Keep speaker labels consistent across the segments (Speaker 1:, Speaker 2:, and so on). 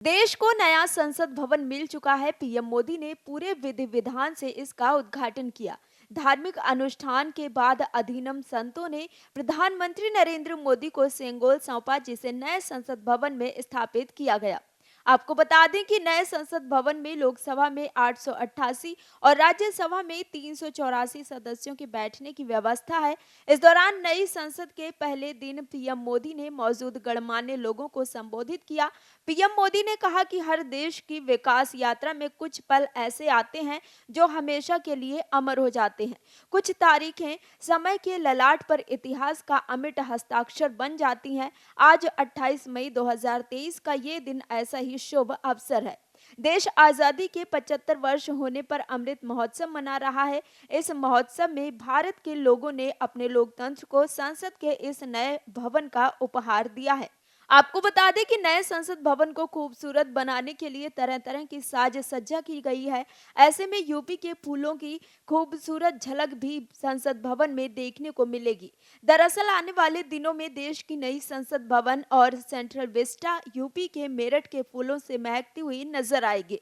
Speaker 1: देश को नया संसद भवन मिल चुका है। पीएम मोदी ने पूरे विधि विधान से इसका उद्घाटन किया। धार्मिक अनुष्ठान के बाद अधिनम संतों ने प्रधानमंत्री नरेंद्र मोदी को सेंगोल सौंपा, जिसे नए संसद भवन में स्थापित किया गया। आपको बता दें कि नए संसद भवन में लोकसभा में 888 और राज्यसभा में 384 सदस्यों के बैठने की व्यवस्था है। इस दौरान नई संसद के पहले दिन पीएम मोदी ने मौजूद गणमान्य लोगों को संबोधित किया। पीएम मोदी ने कहा कि हर देश की विकास यात्रा में कुछ पल ऐसे आते हैं जो हमेशा के लिए अमर हो जाते हैं। कुछ तारीखें समय के ललाट पर इतिहास का अमिट हस्ताक्षर बन जाती हैं। आज 28 मई 2023 का ये दिन ऐसा ही शुभ अवसर है। देश आजादी के 75 वर्ष होने पर अमृत महोत्सव मना रहा है। इस महोत्सव में भारत के लोगों ने अपने लोकतंत्र को संसद के इस नए भवन का उपहार दिया है। आपको बता दें कि नए संसद भवन को खूबसूरत बनाने के लिए तरह तरह की साज सज्जा की गई है। ऐसे में यूपी के फूलों की खूबसूरत झलक भी संसद भवन में देखने को मिलेगी। दरअसल आने वाले दिनों में देश की नई संसद भवन और सेंट्रल विस्टा यूपी के मेरठ के फूलों से महकती हुई नजर आएगी।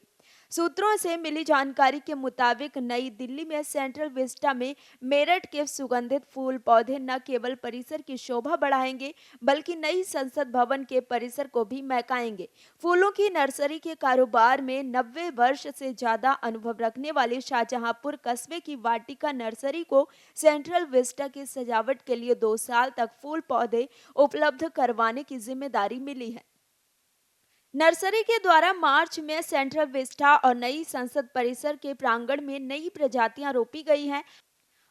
Speaker 1: सूत्रों से मिली जानकारी के मुताबिक नई दिल्ली में सेंट्रल विस्टा में मेरठ के सुगंधित फूल पौधे न केवल परिसर की शोभा बढ़ाएंगे, बल्कि नई संसद भवन के परिसर को भी महकाएंगे। फूलों की नर्सरी के कारोबार में 90 वर्ष से ज्यादा अनुभव रखने वाली शाहजहांपुर कस्बे की वाटिका नर्सरी को सेंट्रल विस्टा की सजावट के लिए 2 साल तक फूल पौधे उपलब्ध करवाने की जिम्मेदारी मिली है। नर्सरी के द्वारा मार्च में सेंट्रल विस्टा और नई संसद परिसर के प्रांगण में नई प्रजातियां रोपी गई हैं।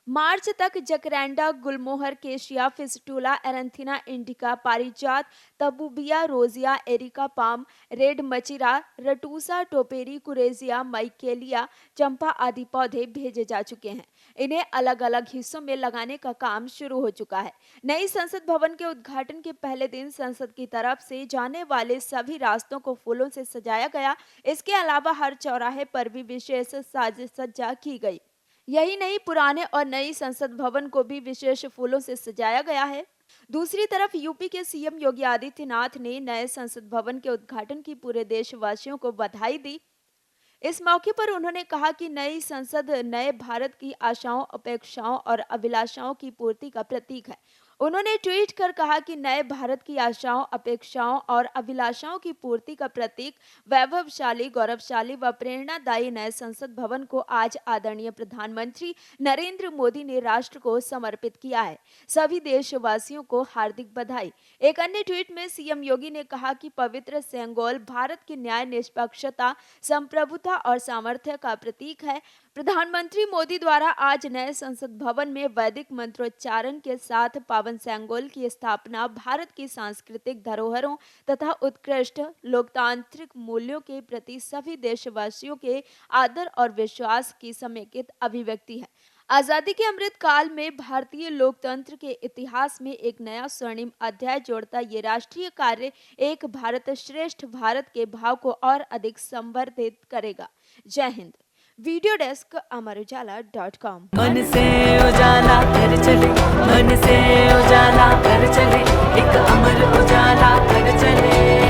Speaker 1: मार्च तक जकरैंडा, गुलमोहर, केशिया, फिस्टुला, एरंथिना इंडिका, पारिजात, तबूबिया, रोजिया, एरिका पाम, रेड मचिरा, रटूसा, टोपेरी, कुरेजिया, माइकेलिया, चंपा आदि पौधे भेजे जा चुके हैं। इन्हें अलग अलग हिस्सों में लगाने का काम शुरू हो चुका है। नई संसद भवन के उद्घाटन के पहले दिन संसद की तरफ से जाने वाले सभी रास्तों को फूलों से सजाया गया। इसके अलावा हर चौराहे पर भी विशेष साज सज्जा की गई। यही नहीं, पुराने और नई संसद भवन को भी विशेष फूलों से सजाया गया है। दूसरी तरफ यूपी के सीएम योगी आदित्यनाथ ने नए संसद भवन के उद्घाटन की पूरे देशवासियों को बधाई दी। इस मौके पर उन्होंने कहा कि नई संसद नए भारत की आशाओं, अपेक्षाओं और अभिलाषाओं की पूर्ति का प्रतीक है। उन्होंने ट्वीट कर कहा कि नए भारत की आशाओं, अपेक्षाओं और अभिलाषाओं की पूर्ति का प्रतीक वैभवशाली, गौरवशाली व प्रेरणादायी नए संसद भवन को आज आदरणीय प्रधानमंत्री नरेंद्र मोदी ने राष्ट्र को समर्पित किया है। सभी देशवासियों को हार्दिक बधाई। एक अन्य ट्वीट में सीएम योगी ने कहा कि पवित्र सेंगोल भारत की न्याय, निष्पक्षता, संप्रभुता और सामर्थ्य का प्रतीक है। प्रधानमंत्री मोदी द्वारा आज नए संसद भवन में वैदिक मंत्रोच्चारण के साथ पावन सेंगोल की स्थापना भारत की सांस्कृतिक धरोहरों तथा उत्कृष्ट लोकतांत्रिक मूल्यों के प्रति सभी देशवासियों के आदर और विश्वास की समेकित अभिव्यक्ति है। आजादी के अमृत काल में भारतीय लोकतंत्र के इतिहास में एक नया स्वर्णिम अध्याय जोड़ता ये राष्ट्रीय कार्य एक भारत श्रेष्ठ भारत के भाव को और अधिक संवर्धित करेगा। जय हिंद। Video desk amarujala.com।
Speaker 2: मन से उजाला कर चले, मन से उजाला कर चले, एक अमर उजाला कर चले।